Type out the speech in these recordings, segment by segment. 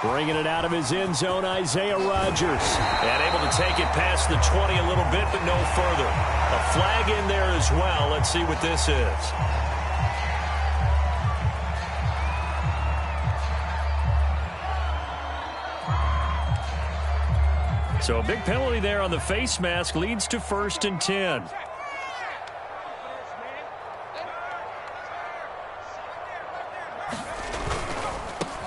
Bringing it out of his end zone, Isaiah Rodgers. And able to take it past the 20 a little bit, but no further. A flag in there as well. Let's see what this is. So a big penalty there on the face mask leads to 1st and 10.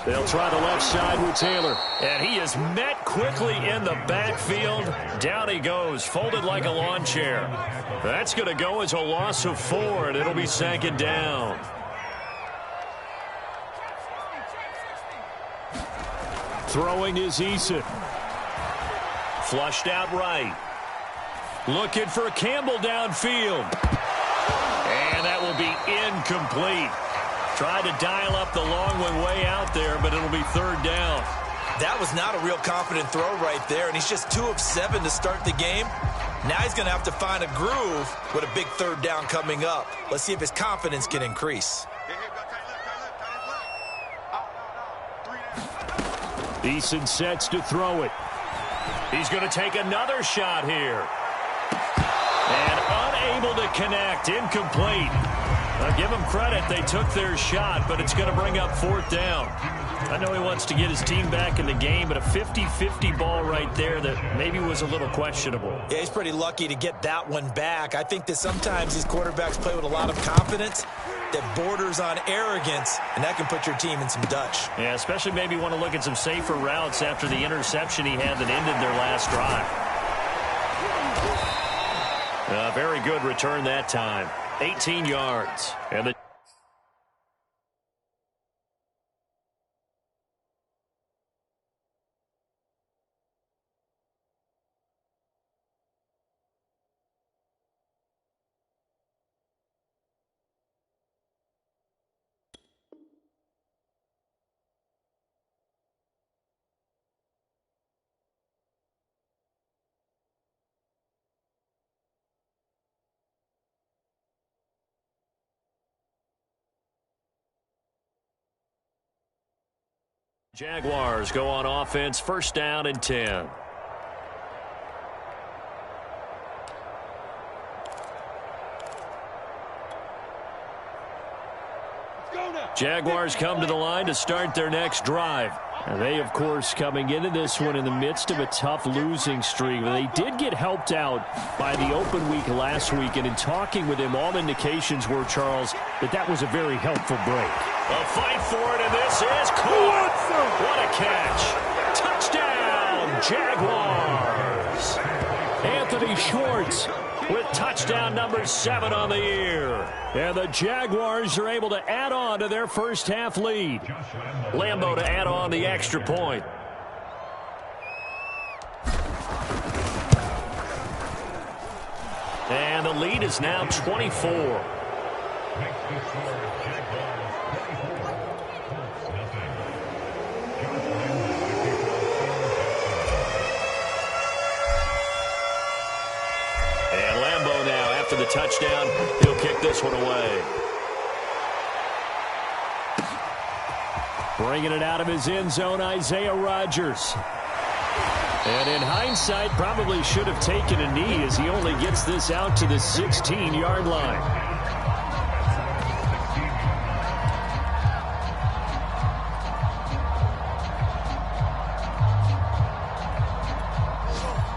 They'll try the left side with Taylor. And he is met quickly in the backfield. Down he goes, folded like a lawn chair. That's going to go as a loss of 4, and it'll be 2nd down. Throwing is Eason. Flushed out right. Looking for Campbell downfield. And that will be incomplete. Tried to dial up the long one way out there, but it'll be 3rd down. That was not a real confident throw right there, and he's just 2 of 7 to start the game. Now he's going to have to find a groove with a big 3rd down coming up. Let's see if his confidence can increase. Eason sets to throw it. He's going to take another shot here. And unable to connect. Incomplete. I'll give him credit. They took their shot, but it's going to bring up 4th down. I know he wants to get his team back in the game, but a 50-50 ball right there that maybe was a little questionable. Yeah, he's pretty lucky to get that one back. I think that sometimes these quarterbacks play with a lot of confidence that borders on arrogance, and that can put your team in some Dutch. Yeah, especially maybe want to look at some safer routes after the interception he had that ended their last drive. Very good return that time. 18 yards. And the Jaguars go on offense, 1st down and 10. Jaguars come to the line to start their next drive. And they, of course, coming into this one in the midst of a tough losing streak. But they did get helped out by the open week last week. And in talking with him, all indications were, Charles, that was a very helpful break. A fight for it, and this is caught. What a catch. Touchdown, Jaguars. Anthony Schwartz with touchdown number 7 on the year. And the Jaguars are able to add on to their first half lead. Lambo to add on the extra point. And the lead is now 24. After the touchdown, he'll kick this one away. Bringing it out of his end zone, Isaiah Rodgers. And in hindsight, probably should have taken a knee as he only gets this out to the 16-yard line.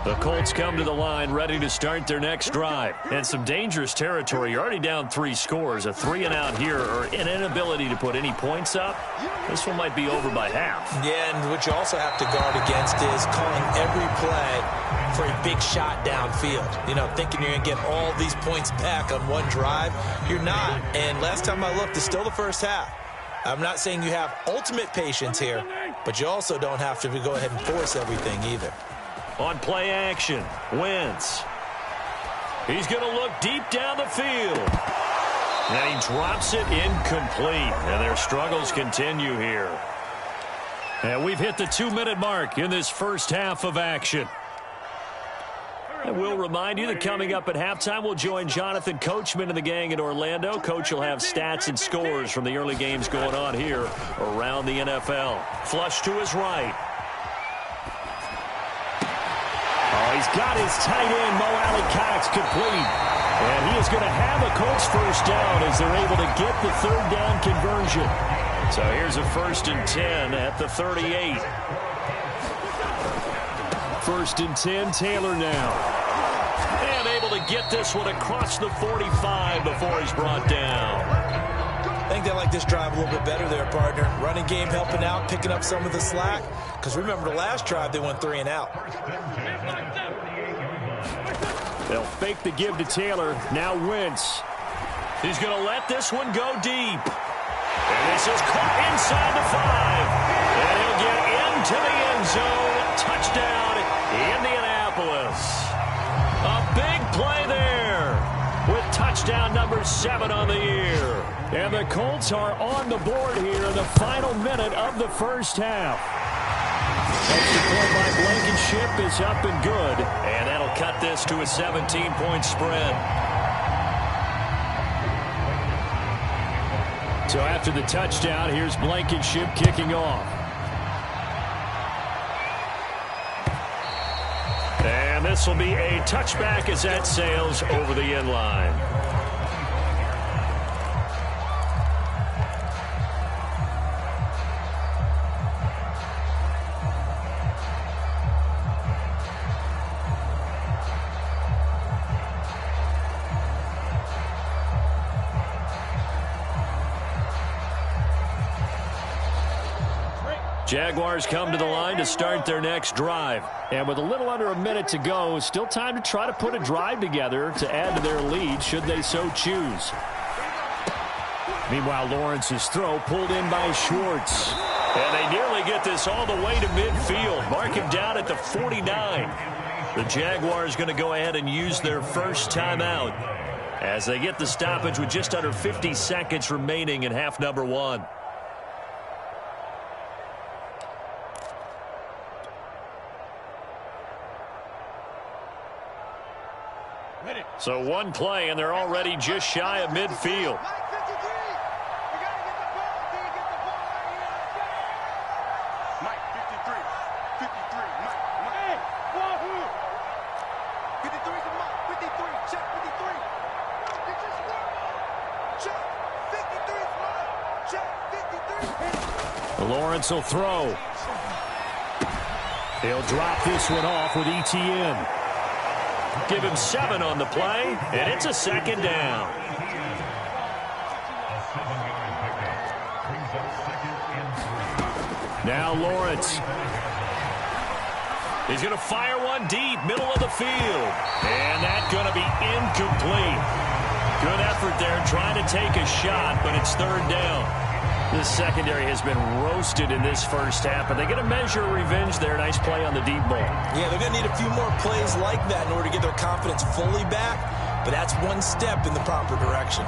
The Colts come to the line ready to start their next drive. And some dangerous territory. You're already down 3 scores. A 3-and-out here or an inability to put any points up. This one might be over by half. Yeah, and what you also have to guard against is calling every play for a big shot downfield. You know, thinking you're going to get all these points back on one drive. You're not. And last time I looked, it's still the first half. I'm not saying you have ultimate patience here, but you also don't have to go ahead and force everything either. On play action, Wentz. He's going to look deep down the field. And he drops it incomplete. And their struggles continue here. And we've hit the 2-minute mark in this first half of action. And we'll remind you that coming up at halftime, we'll join Jonathan Coachman and the gang in Orlando. Coach will have stats and scores from the early games going on here around the NFL. Flush to his right. Oh, he's got his tight end, Mo Alley-Cox, complete. And he is going to have a Colts first down as they're able to get the third down conversion. So here's a 1st and 10 at the 38. 1st and 10, Taylor now. And able to get this one across the 45 before he's brought down. I think they like this drive a little bit better there, partner. Running game helping out, picking up some of the slack. Because remember the last drive, they went 3 and out. They'll fake the give to Taylor. Now Wentz. He's going to let this one go deep. And this is caught inside the 5. And he'll get into the end zone. Touchdown, Indianapolis. A big play there with touchdown number 7 on the year. And the Colts are on the board here in the final minute of the first half. Extra point by Blankenship is up and good. And that'll cut this to a 17-point spread. So after the touchdown, here's Blankenship kicking off. And this will be a touchback as that sails over the end line. Jaguars come to the line to start their next drive. And with a little under a minute to go, still time to try to put a drive together to add to their lead should they so choose. Meanwhile, Lawrence's throw pulled in by Schwartz. And they nearly get this all the way to midfield. Mark him down at the 49. The Jaguars going to go ahead and use their first timeout as they get the stoppage with just under 50 seconds remaining in half number 1. So one play, and they're already just shy of midfield. Lawrence will throw. They'll drop this one off with ETN. Give him 7 on the play, and it's a 2nd down. Now Lawrence. He's going to fire one deep, middle of the field. And that's going to be incomplete. Good effort there trying to take a shot, but it's 3rd down. This secondary has been roasted in this first half, but they get a measure of revenge there. Nice play on the deep ball. Yeah, they're going to need a few more plays like that in order to get their confidence fully back, but that's one step in the proper direction.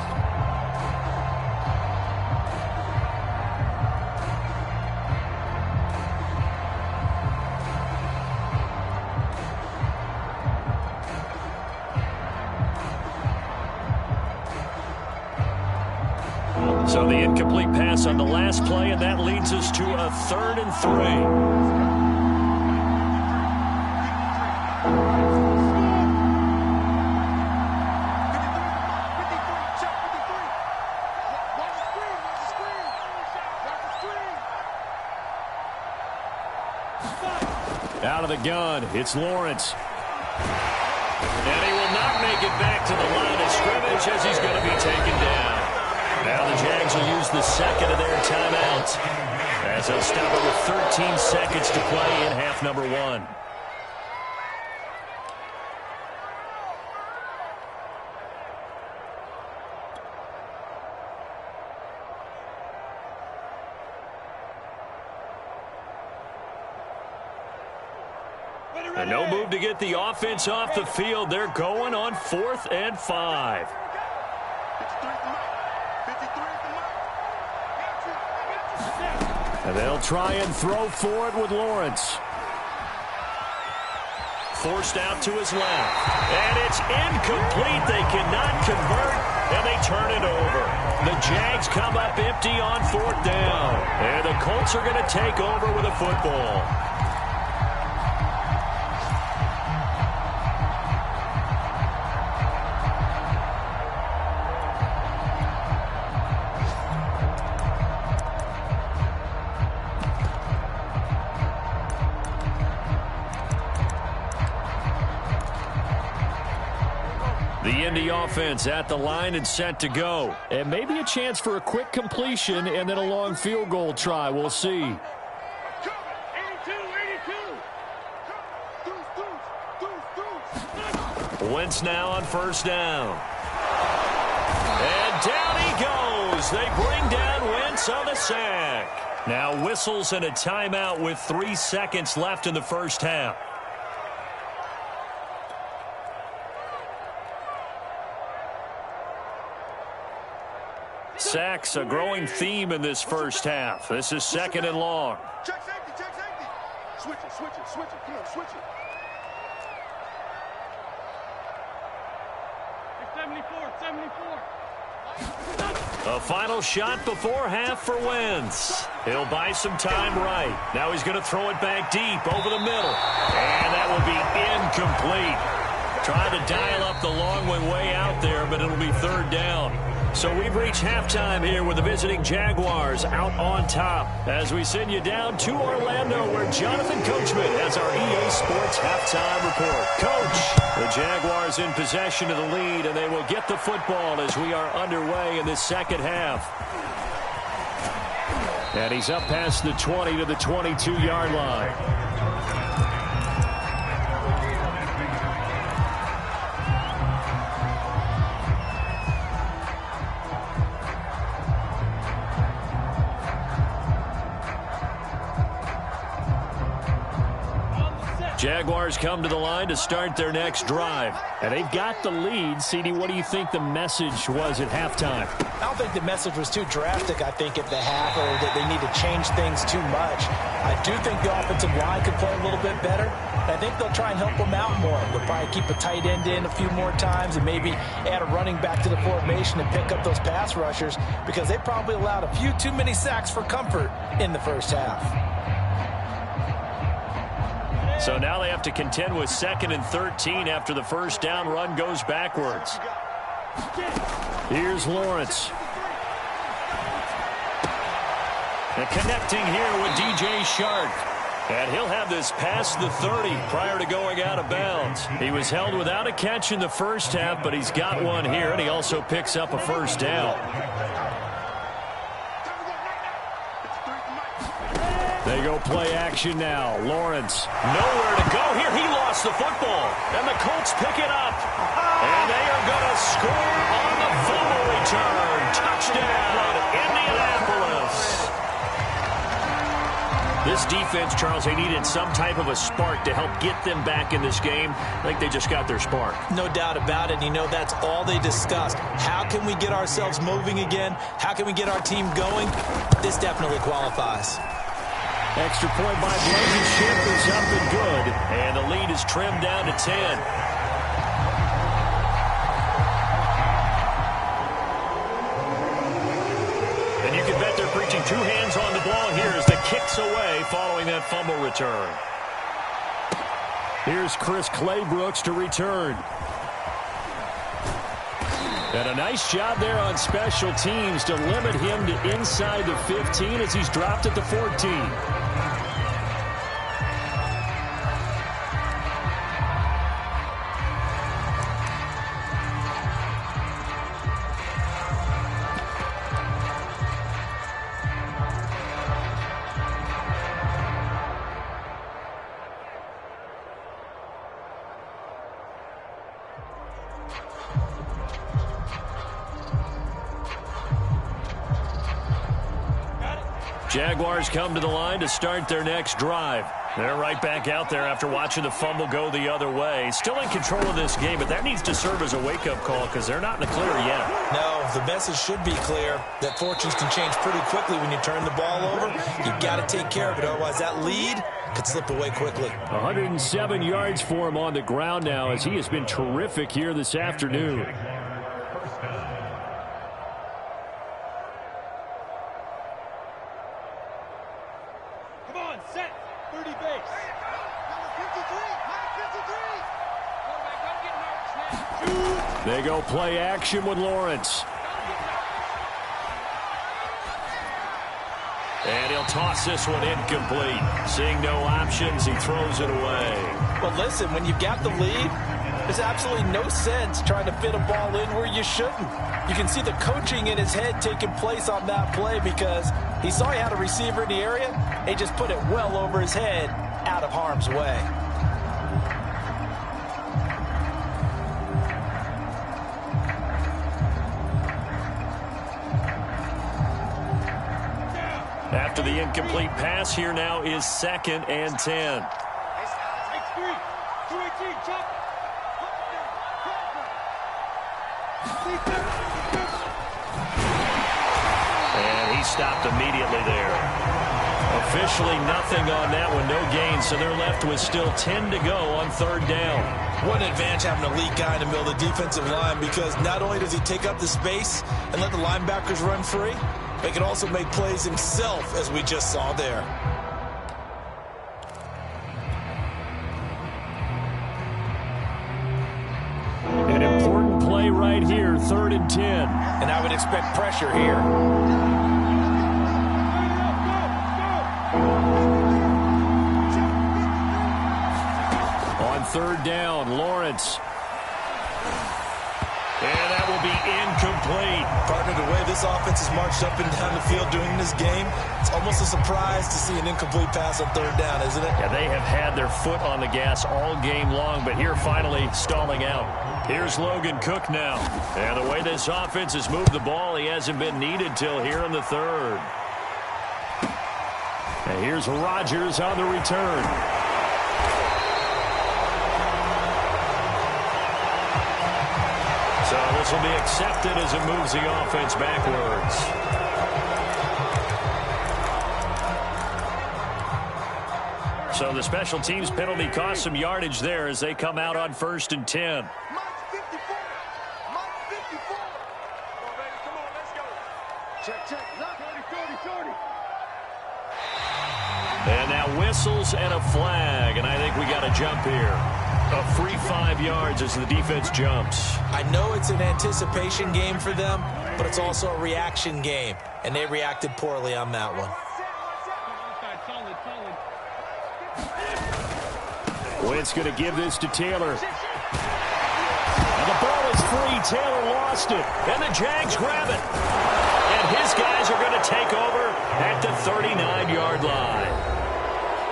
So the incomplete pass on the last play, and that leads us to a 3rd and 3. Out of the gun, it's Lawrence. And he will not make it back to the line of scrimmage as he's going to be taken down. Now the Jags will use the 2nd of their timeouts as they'll stop it with 13 seconds to play in half number 1. And no move to get the offense off the field. They're going on 4th and 5. And they'll try and throw for it with Lawrence. forced out to his left. And it's incomplete. They cannot convert, and they turn it over. The Jags come up empty on 4th down. And the Colts are going to take over with a football. The Indy offense at the line and set to go. And maybe a chance for a quick completion and then a long field goal try. We'll see. Wentz now on 1st down. And down he goes. They bring down Wentz on the sack. Now whistles and a timeout with 3 seconds left in the first half. Sacks, a growing theme in this first half. This is 2nd and long. Check safety, check safety. Switch it, switch it, switch it. Come on, switch it. 74. A final shot before half for Wentz. He'll buy some time right. Now he's going to throw it back deep over the middle. And that will be incomplete. Trying to dial up the long one way out there, but it'll be 3rd down. So we've reached halftime here with the visiting Jaguars out on top as we send you down to Orlando where Jonathan Coachman has our EA Sports halftime report. Coach, the Jaguars in possession of the lead, and they will get the football as we are underway in this second half. And he's up past the 20 to the 22-yard line. Jaguars come to the line to start their next drive. And they've got the lead. CD, what do you think the message was at halftime? I don't think the message was too drastic, I think, at the half, or that they need to change things too much. I do think the offensive line could play a little bit better. I think they'll try and help them out more. They'll probably keep a tight end in a few more times and maybe add a running back to the formation and pick up those pass rushers because they probably allowed a few too many sacks for comfort in the first half. So now they have to contend with 2nd and 13 after the first down run goes backwards. Here's Lawrence. And connecting here with DJ Shark. And he'll have this past the 30 prior to going out of bounds. He was held without a catch in the first half, but he's got one here, and he also picks up a first down. They go play action now. Lawrence. Nowhere to go here. He lost the football. And the Colts pick it up. And they are going to score on the fumble return. Touchdown, Indianapolis. This defense, Charles, they needed some type of a spark to help get them back in this game. I think they just got their spark. No doubt about it. You know, that's all they discussed. How can we get ourselves moving again? How can we get our team going? This definitely qualifies. Extra point by Blankenship is up and good. And the lead is trimmed down to 10. And you can bet they're preaching 2 hands on the ball here as the kick's away following that fumble return. Here's Chris Claybrooks to return. And a nice job there on special teams to limit him to inside the 15 as he's dropped at the 14. Jaguars come to the line to start their next drive. They're right back out there after watching the fumble go the other way. Still in control of this game, but that needs to serve as a wake-up call because they're not in the clear yet. No, the message should be clear that fortunes can change pretty quickly when you turn the ball over. You've got to take care of it, otherwise that lead could slip away quickly. 107 yards for him on the ground now as he has been terrific here this afternoon. Come on, set. 30 base. They go play action with Lawrence. And he'll toss this one incomplete. Seeing no options, he throws it away. Well, listen, when you've got the lead, there's absolutely no sense trying to fit a ball in where you shouldn't. You can see the coaching in his head taking place on that play because he saw he had a receiver in the area. He just put it well over his head, out of harm's way. After the incomplete pass, here now is 2nd and 10. X3, 218, chop. And he stopped immediately there. Officially nothing on that one, no gain, so they're left with still 10 to go on 3rd down. What an advantage having an elite guy in the middle of the defensive line because not only does he take up the space and let the linebackers run free, but he can also make plays himself, as we just saw there. An important play right here, 3rd and 10. And I would expect pressure here. On 3rd down, Lawrence. And that will be incomplete. Partner, the way this offense has marched up and down the field during this game, it's almost a surprise to see an incomplete pass on 3rd down, isn't it? Yeah, they have had their foot on the gas all game long, but here finally stalling out. Here's Logan Cook now. And the way this offense has moved the ball, he hasn't been needed till here in the 3rd. And here's Rodgers on the return. So this will be accepted as it moves the offense backwards. So the special teams penalty cost some yardage there as they come out on 1st and 10. Mike 54. Mike 54. Come on, baby. Come on, let's go. Check, check. 30, 30, 30. And now whistles and a flag, and I think we got a jump here. A free 5 yards as the defense jumps. I know it's an anticipation game for them, but it's also a reaction game, and they reacted poorly on that one. Wentz going to give this to Taylor. And the ball is free. Taylor lost it. And the Jags grab it. And his guys are going to take over at the 39-yard line.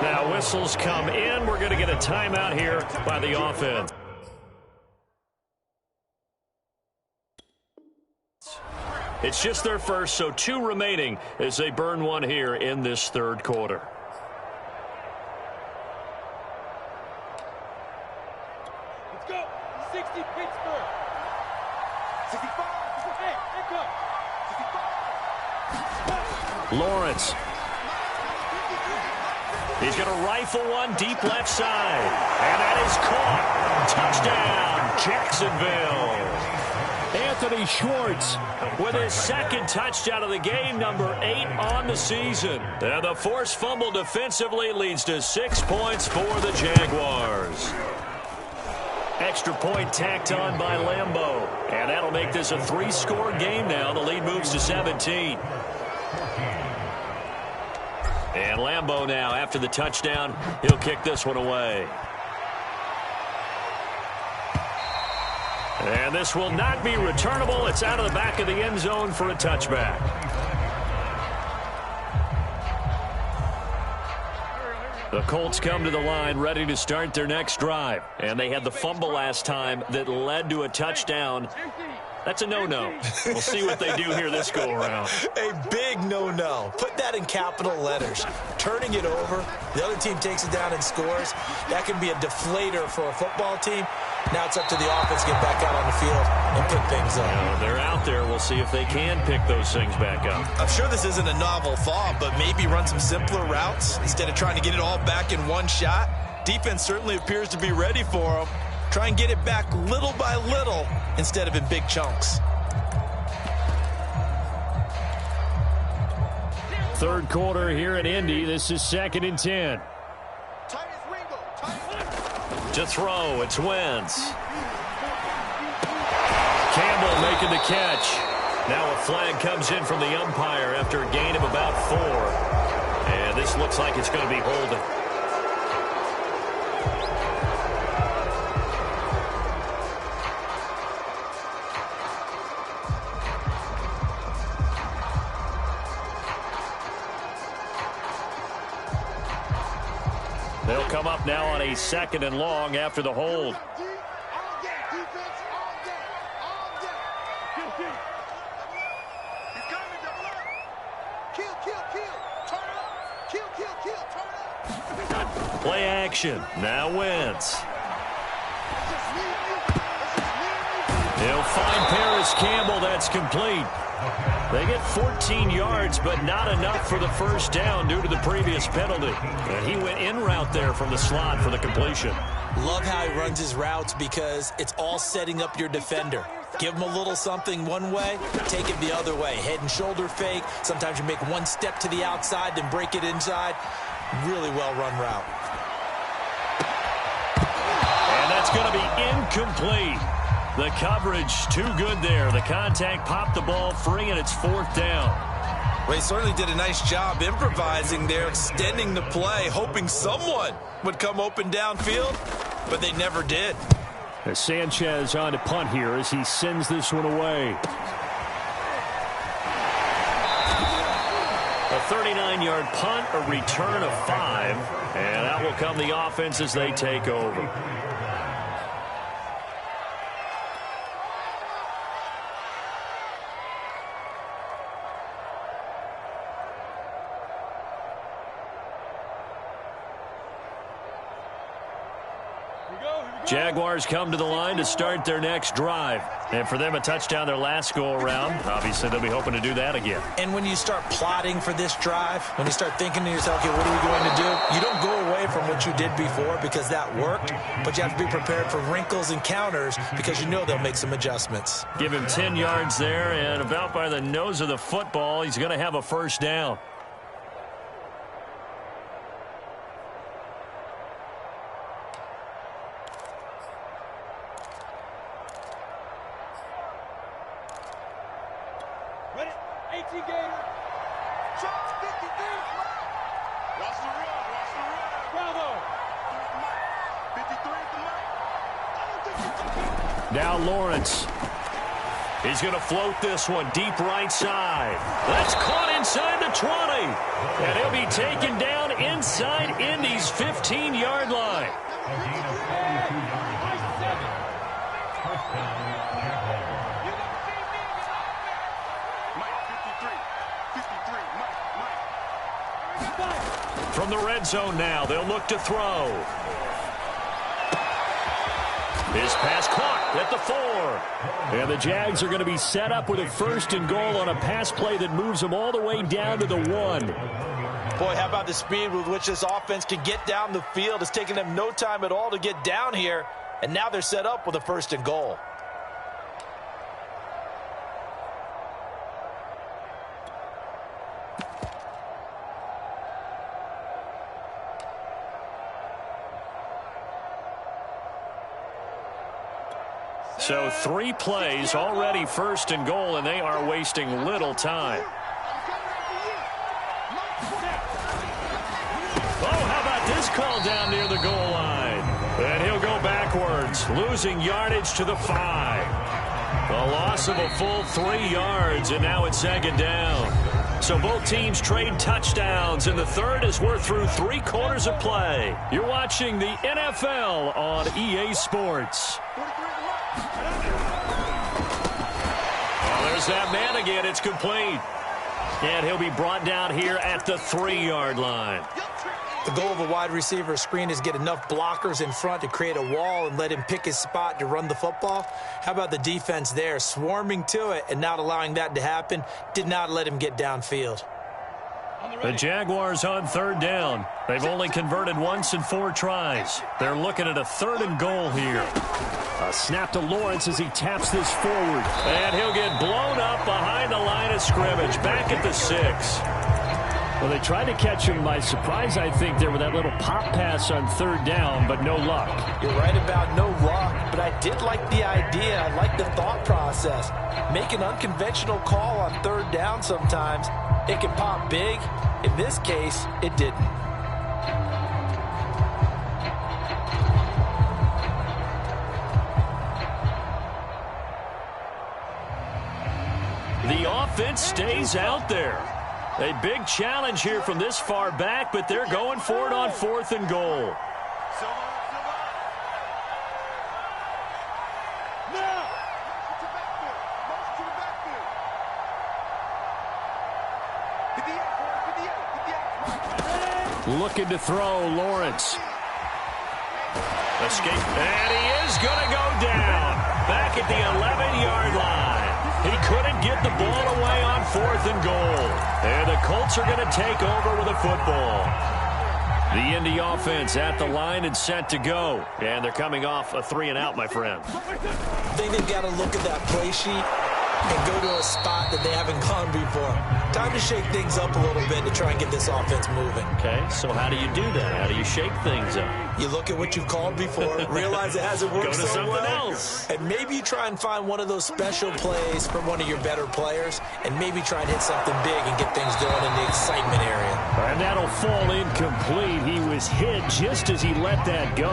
Now whistles come in. We're going to get a timeout here by the offense. It's just their first, so 2 remaining as they burn one here in this 3rd quarter. Let's go. 60 Pittsburgh. 65. Hey, go. 65. Lawrence. He's going to rifle one deep left side. And that is caught. Touchdown, Jacksonville. Anthony Schwartz with his 2nd touchdown of the game, number 8 on the season. And the forced fumble defensively leads to 6 points for the Jaguars. Extra point tacked on by Lambeau. And that'll make this a 3-score game now. The lead moves to 17. And Lambeau now, after the touchdown, he'll kick this one away. And this will not be returnable. It's out of the back of the end zone for a touchback. The Colts come to the line ready to start their next drive. And they had the fumble last time that led to a touchdown. That's a no-no. We'll see what they do here this go-around. A big no-no. Put that in capital letters. Turning it over, the other team takes it down and scores. That can be a deflator for a football team. Now it's up to the offense to get back out on the field and pick things up. They're out there. We'll see if they can pick those things back up. I'm sure this isn't a novel thought, but maybe run some simpler routes instead of trying to get it all back in one shot. Defense certainly appears to be ready for them. Try and get it back little by little instead of in big chunks. Third quarter here at Indy. This is 2nd and 10. To throw, it's Wentz. Campbell making the catch. Now a flag comes in from the umpire after a gain of about 4. And this looks like it's going to be holding. They'll come up now on a 2nd and long after the hold. Play action. Now Wentz. He'll find Paris Campbell. That's complete. They get 14 yards, but not enough for the first down due to the previous penalty. And he went in route there from the slot for the completion. Love how he runs his routes because it's all setting up your defender. Give him a little something one way, take it the other way. Head and shoulder fake. Sometimes you make one step to the outside, then break it inside. Really well-run route. And that's going to be incomplete. The coverage too good there. The contact popped the ball free, and it's 4th down. Well, he certainly did a nice job improvising there, extending the play, hoping someone would come open downfield, but they never did. Sanchez on to punt here as he sends this one away. A 39-yard punt, a return of 5, and out will come the offense as they take over. Jaguars come to the line to start their next drive. And for them, a touchdown their last go-around. Obviously, they'll be hoping to do that again. And when you start plotting for this drive, when you start thinking to yourself, okay, what are we going to do? You don't go away from what you did before because that worked, but you have to be prepared for wrinkles and counters because you know they'll make some adjustments. Give him 10 yards there, and about by the nose of the football, he's going to have a first down. Now Lawrence. He's going to float this one deep right side. That's caught inside the 20. And he'll be taken down inside Indy's 15-yard line. From the red zone now, they'll look to throw. His pass caught at the 4. And the Jags are going to be set up with a 1st and goal on a pass play that moves them all the way down to the 1. Boy, how about the speed with which this offense can get down the field? It's taken them no time at all to get down here, and now they're set up with a 1st and goal. So 3 plays, already 1st and goal, and they are wasting little time. Oh, how about this call down near the goal line? And he'll go backwards, losing yardage to the 5. A loss of a full 3 yards, and now it's 2nd down. So both teams trade touchdowns, and the third as we're through 3 quarters of play. You're watching the NFL on EA Sports. There's that man again. It's complete. And he'll be brought down here at the 3-yard line. The goal of a wide receiver screen is get enough blockers in front to create a wall and let him pick his spot to run the football. How about the defense there, swarming to it and not allowing that to happen? Did not let him get downfield. The Jaguars on 3rd down. They've only converted once in 4 tries. They're looking at a 3rd and goal here. A snap to Lawrence as he taps this forward. And he'll get blown up behind the line of scrimmage, back at the 6. Well, they tried to catch him by surprise, I think, there with that little pop pass on 3rd down, but no luck. You're right about no luck, but I did like the idea. I like the thought process. Make an unconventional call on 3rd down sometimes. It can pop big. In this case, it didn't. The offense stays out there. A big challenge here from this far back, but they're going for it on 4th and goal. Looking to throw, Lawrence. Escape, and he is going to go down. Back at the 11-yard line. He couldn't get the ball away on 4th and goal. And the Colts are going to take over with a football. The Indy offense at the line and set to go. And they're coming off a 3-and-out, my friend. I think they've got to look at that play sheet and go to a spot that they haven't gone before. Time to shake things up a little bit to try and get this offense moving. Okay, so how do you do that? How do you shake things up? You look at what you've called before, realize it hasn't worked Go to so something well, else. and maybe you try and find one of those special plays from one of your better players, and maybe try and hit something big and get things going in the excitement area. And that'll fall incomplete. He was hit just as he let that go.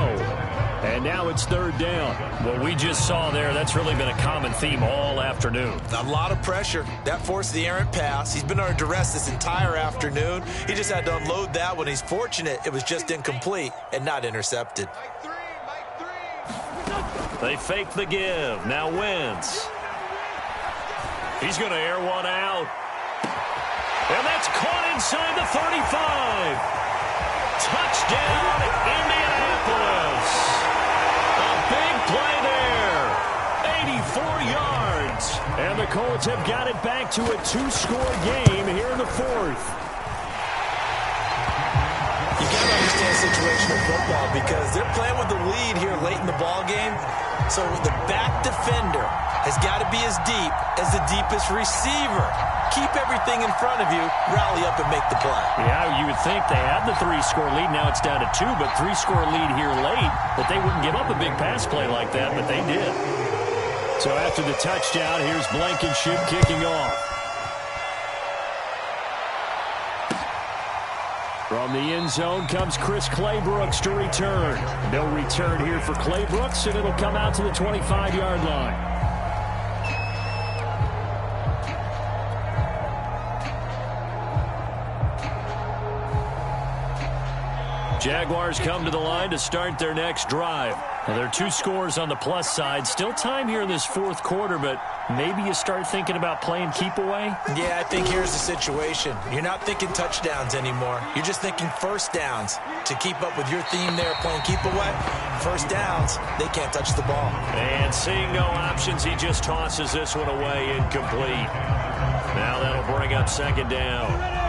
And now it's 3rd down. What we just saw there, that's really been a common theme all afternoon. A lot of pressure. That forced the errant pass. He's been under duress this entire afternoon. He just had to unload that one. He's fortunate it was just incomplete and not intercepted. They fake the give. Now Wentz. He's going to air one out. And that's caught inside the 35. Touchdown, Indianapolis. A big play there. 84 yards. And the Colts have got it back to a 2-score game here in the 4th. You got to understand situational football because they're playing with the lead here late in the ball game. So the back defender has got to be as deep as the deepest receiver. Keep everything in front of you, rally up and make the play. Yeah, you would think they had the 3-score lead. Now it's down to 2, but 3-score lead here late. That they wouldn't give up a big pass play like that, but they did. So after the touchdown, here's Blankenship kicking off. From the end zone comes Chris Claybrooks to return. They'll return here for Claybrooks, and it'll come out to the 25-yard line. Jaguars come to the line to start their next drive. Now, there are 2 scores on the plus side. Still time here in this 4th quarter, but maybe you start thinking about playing keep away? Yeah, I think here's the situation. You're not thinking touchdowns anymore. You're just thinking first downs. To keep up with your theme there, playing keep away, first downs, they can't touch the ball. And seeing no options, he just tosses this one away, incomplete. Now that'll bring up 2nd down.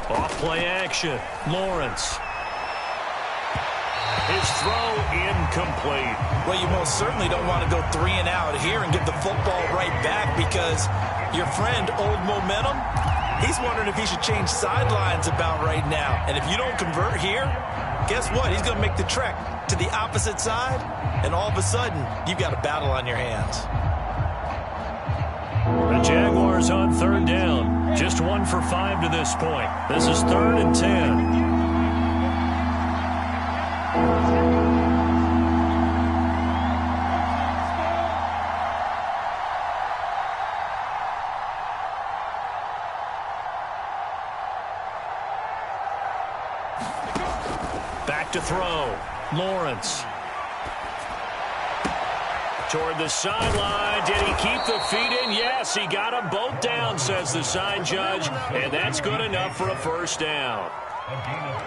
Off-play action. Lawrence. His throw incomplete. Well, you most certainly don't want to go 3 and out here and give the football right back because your friend, Old Momentum, he's wondering if he should change sidelines about right now. And if you don't convert here, guess what? He's going to make the trek to the opposite side, and all of a sudden, you've got a battle on your hands. The Jaguars on 3rd down. Just 1 for 5 to this point. This is 3rd and 10. Back to throw. Lawrence. Toward the sideline. Did he keep the feet in? Yes, he got them both down, says the side judge. And that's good enough for a first down.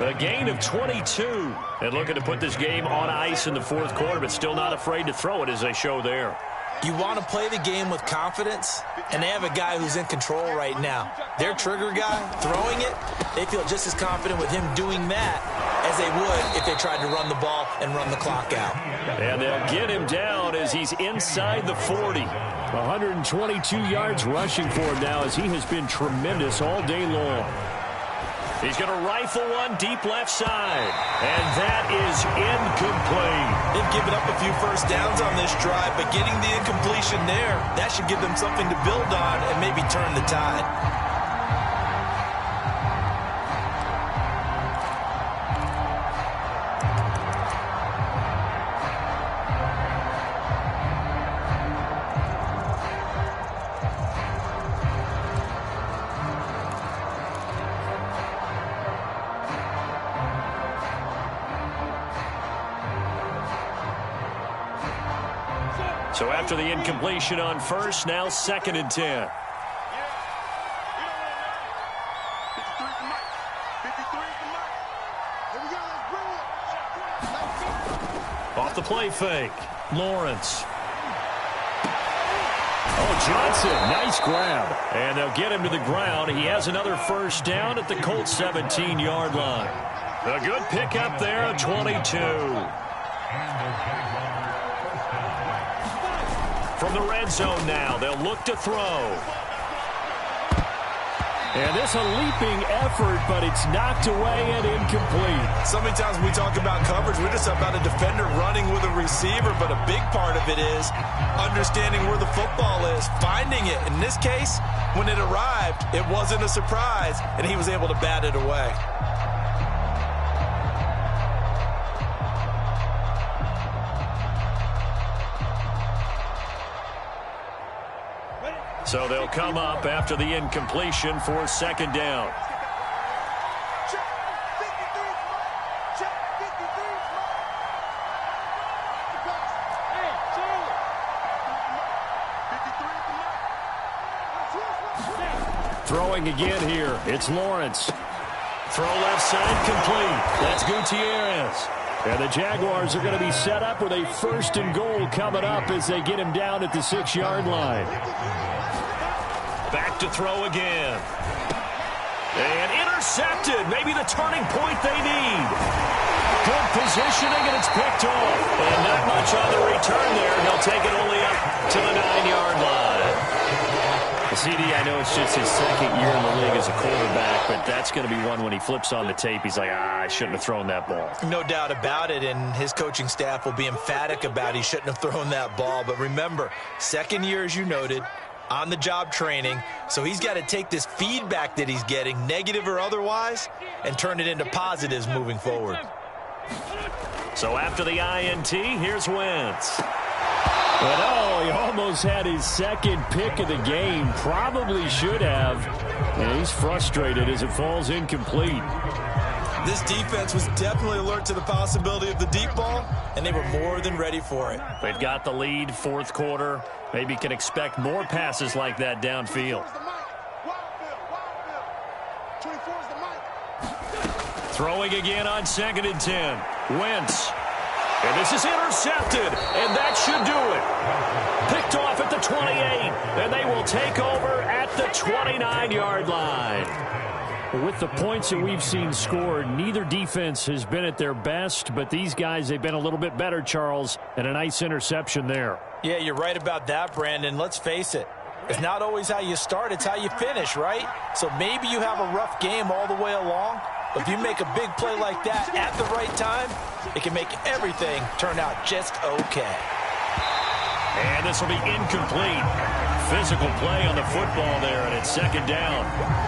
A gain of 22. And looking to put this game on ice in the fourth quarter, but still not afraid to throw it as they show there. You want to play the game with confidence, and they have a guy who's in control right now. Their trigger guy, throwing it, they feel just as confident with him doing that as they would if they tried to run the ball and run the clock out. And they'll get him down as he's inside the 40. 122 yards rushing for him now as he has been tremendous all day long. He's going to rifle one deep left side. And that is incomplete. They've given up a few first downs on this drive, but getting the incompletion there, that should give them something to build on and maybe turn the tide. So after the incompletion on first, now 2nd and 10. Off the play fake. Lawrence. Oh, Johnson, nice grab. And they'll get him to the ground. He has another first down at the Colts 17-yard line. A good pickup there at 22. From the red zone now, they'll look to throw. And this a leaping effort, but it's knocked away and incomplete. So many times when we talk about coverage, we're just about a defender running with a receiver, but a big part of it is understanding where the football is, finding it. In this case, when it arrived, it wasn't a surprise, and he was able to bat it away. So they'll come up after the incompletion for 2nd down. Throwing again here. It's Lawrence. Throw left side complete. That's Gutierrez. And the Jaguars are going to be set up with a 1st and goal coming up as they get him down at the 6-yard line. Back to throw again. And intercepted. Maybe the turning point they need. Good positioning, and it's picked off. And not much on the return there. He'll take it only up to the 9-yard line. CD, I know it's just his 2nd year in the league as a quarterback, but that's going to be one when he flips on the tape. He's like, I shouldn't have thrown that ball. No doubt about it, and his coaching staff will be emphatic about he shouldn't have thrown that ball. But remember, 2nd year, as you noted, on-the-job training, so he's got to take this feedback that he's getting, negative or otherwise, and turn it into positives moving forward. So after the INT, here's Wentz. But oh, he almost had his 2nd pick of the game. Probably should have. And he's frustrated as it falls incomplete. This defense was definitely alert to the possibility of the deep ball, and they were more than ready for it. They've got the lead, 4th quarter. Maybe can expect more passes like that downfield. Throwing again on 2nd and 10. Wentz. And this is intercepted, and that should do it. Picked off at the 28, and they will take over at the 29-yard line. With the points that we've seen scored, neither defense has been at their best, but these guys, they've been a little bit better, Charles, and a nice interception there. Yeah, you're right about that, Brandon. Let's face it. It's not always how you start, it's how you finish, right? So maybe you have a rough game all the way along, but if you make a big play like that at the right time, it can make everything turn out just okay. And this will be incomplete. Physical play on the football there, and it's 2nd down.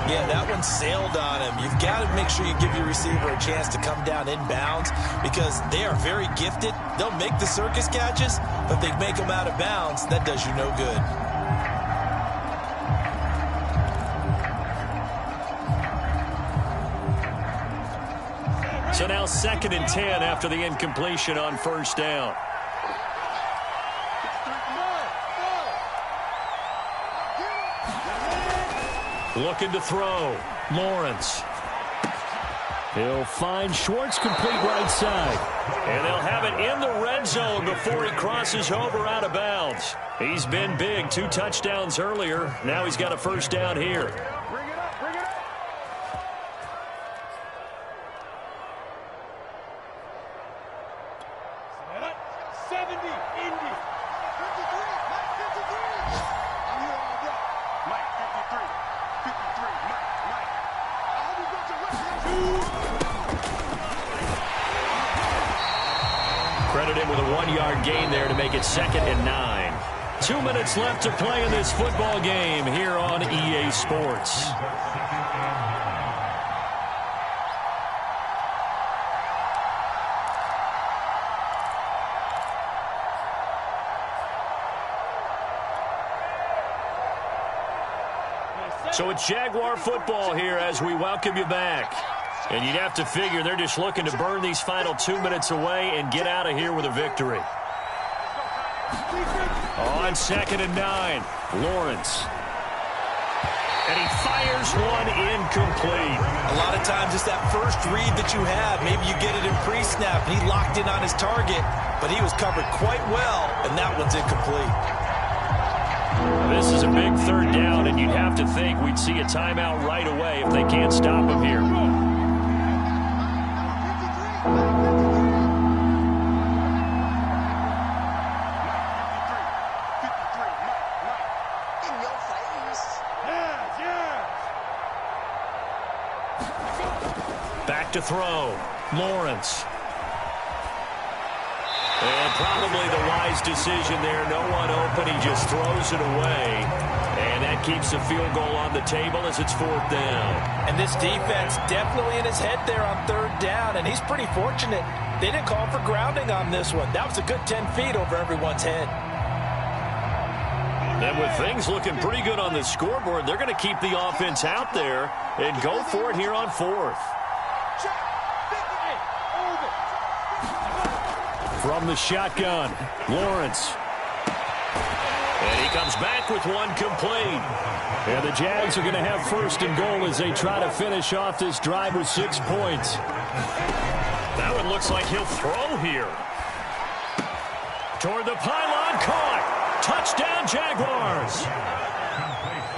Yeah, that one sailed on him. You've got to make sure you give your receiver a chance to come down inbounds because they are very gifted. They'll make the circus catches, but if they make them out of bounds, that does you no good. So now 2nd and 10 after the incompletion on first down. Looking to throw. Lawrence. He'll find Schwartz complete right side. And they'll have it in the red zone before he crosses over out of bounds. He's been big. 2 touchdowns earlier. Now he's got a first down here. Bring it up, bring it up. Set up. 70, Indy. 53, Mike 53. I'm here all day. Mike 53. 53, Mike. I hope you got your record. Credit him with a 1-yard gain there to make it 2nd and 9. 2 minutes left to play in this football game here on EA Sports. So it's Jaguar football here as we welcome you back. And you'd have to figure they're just looking to burn these final 2 minutes away and get out of here with a victory. On 2nd and 9, Lawrence. And he fires one incomplete. A lot of times it's that first read that you have. Maybe you get it in pre-snap, and he locked in on his target, but he was covered quite well, and that one's incomplete. This is a big 3rd down, and you'd have to think we'd see a timeout right away if they can't stop him here. Back to throw. Lawrence. And probably the wise decision there. No one open. He just throws it away. And that keeps the field goal on the table as it's 4th down. And this defense definitely in his head there on 3rd down, and he's pretty fortunate. They didn't call for grounding on this one. That was a good 10 feet over everyone's head. And with things looking pretty good on the scoreboard, they're going to keep the offense out there and go for it here on 4th. From the shotgun, Lawrence. And he comes back with one complete. And the Jags are going to have 1st and goal as they try to finish off this drive with 6 points. That one looks like he'll throw here. Toward the pylon, caught. Touchdown, Jaguars.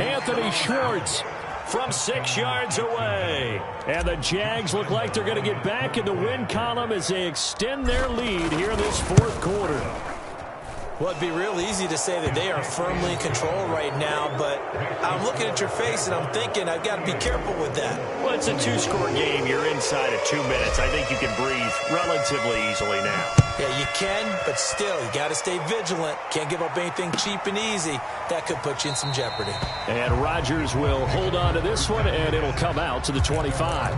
Anthony Schwartz from 6 yards away. And the Jags look like they're going to get back in the win column as they extend their lead here in this 4th quarter. Well, it'd be real easy to say that they are firmly in control right now, but I'm looking at your face and I'm thinking I've got to be careful with that. Well, it's a 2-score game. You're inside of 2 minutes. I think you can breathe relatively easily now. Yeah, you can, but still, you got to stay vigilant. Can't give up anything cheap and easy. That could put you in some jeopardy. And Rodgers will hold on to this one, and it'll come out to the 25.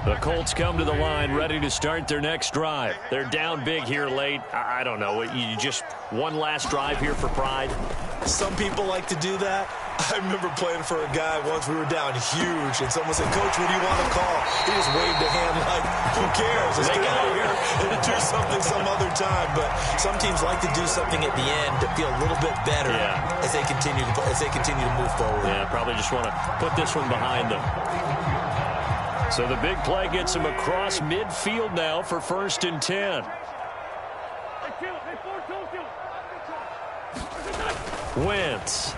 The Colts come to the line ready to start their next drive. They're down big here late. I don't know. You just one last drive here for pride? Some people like to do that. I remember playing for a guy once. We were down huge, and someone said, "Coach, what do you want to call?" He just waved a hand like, who cares? Let's get out of here and do something some other time. But some teams like to do something at the end to feel a little bit better as they continue to move forward. Yeah, probably just want to put this one behind them. So the big play gets him across midfield now for 1st and 10. Wentz.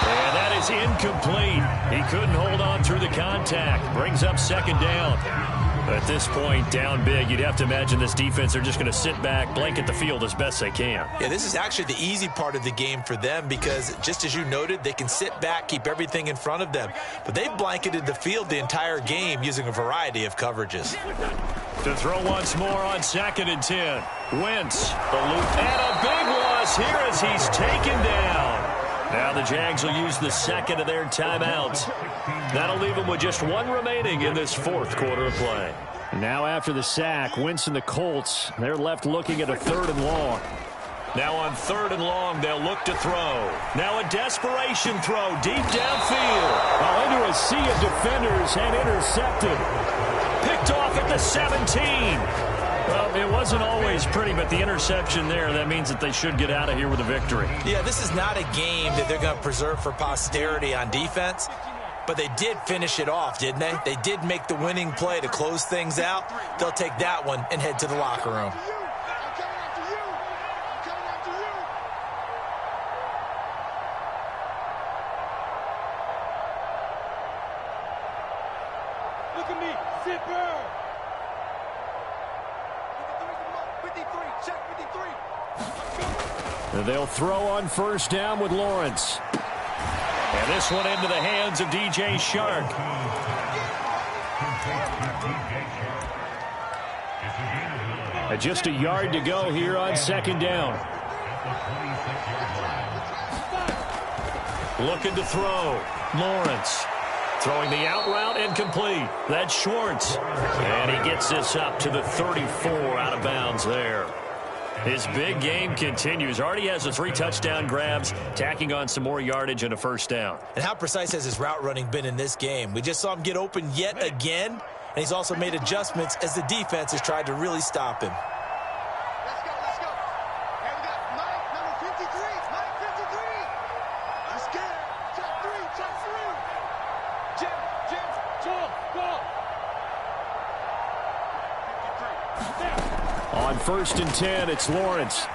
And that is incomplete. He couldn't hold on through the contact. Brings up 2nd down. At this point, down big, you'd have to imagine this defense are just going to sit back, blanket the field as best they can. Yeah, this is actually the easy part of the game for them because, just as you noted, they can sit back, keep everything in front of them. But they've blanketed the field the entire game using a variety of coverages. To throw once more on 2nd and 10. Wentz, the loop, and a big loss here as he's taken down. Now the Jags will use the 2nd of their timeouts. That'll leave them with just 1 remaining in this 4th quarter of play. Now after the sack, Wentz and the Colts, they're left looking at a 3rd and long. Now on 3rd and long, they'll look to throw. Now a desperation throw deep downfield. Well, into a sea of defenders and intercepted. Picked off at the 17. Well, it wasn't always pretty, but the interception there, that means that they should get out of here with a victory. Yeah, this is not a game that they're going to preserve for posterity on defense, but they did finish it off, didn't they? They did make the winning play to close things out. They'll take that one and head to the locker room. Look at me, zipper. 53, check 53. They'll throw on 1st down with Lawrence. And this one into the hands of DJ Chark. Just a yard to go here on 2nd down. Looking to throw. Lawrence. Throwing the out route incomplete. That's Schwartz. And he gets this up to the 34 out of bounds there. His big game continues. Already has the 3 touchdown grabs, tacking on some more yardage and a 1st down. And how precise has his route running been in this game? We just saw him get open yet again, and he's also made adjustments as the defense has tried to really stop him. Let's go, let's go. Hey, we got Mike, number 53. Mike 53. I'm scared. Check 3, check 3. Jim, talk, go. 53. On 1st and 10, it's Lawrence.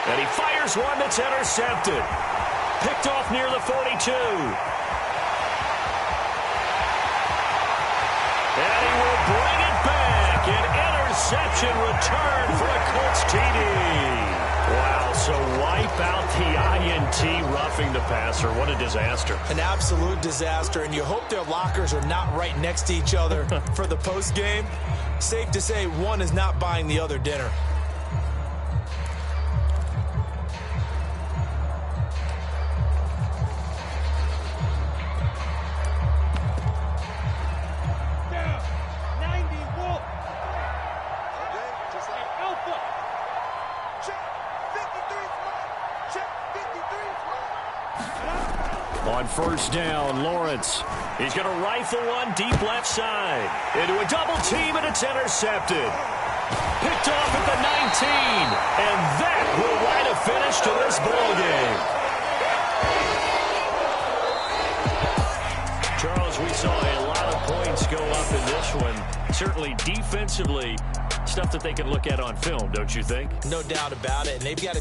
And he fires one that's intercepted. Picked off near the 42. And he will bring it back. An interception return for a Colts TD. Wow, so wipe out the INT roughing the passer. What a disaster. An absolute disaster, and you hope their lockers are not right next to each other for the post game. Safe to say one is not buying the other dinner. Down. 90 Wolf. Just like Alpha. Check 53 Mike. Check 53 Mike. On 1st down, Lawrence. He's going to rifle one deep left side. Into a double team, and it's intercepted. Picked off at the 19. And that will write a finish to this ball game. Charles, we saw a lot of points go up in this one. Certainly defensively, stuff that they can look at on film, don't you think? No doubt about it, and they've got to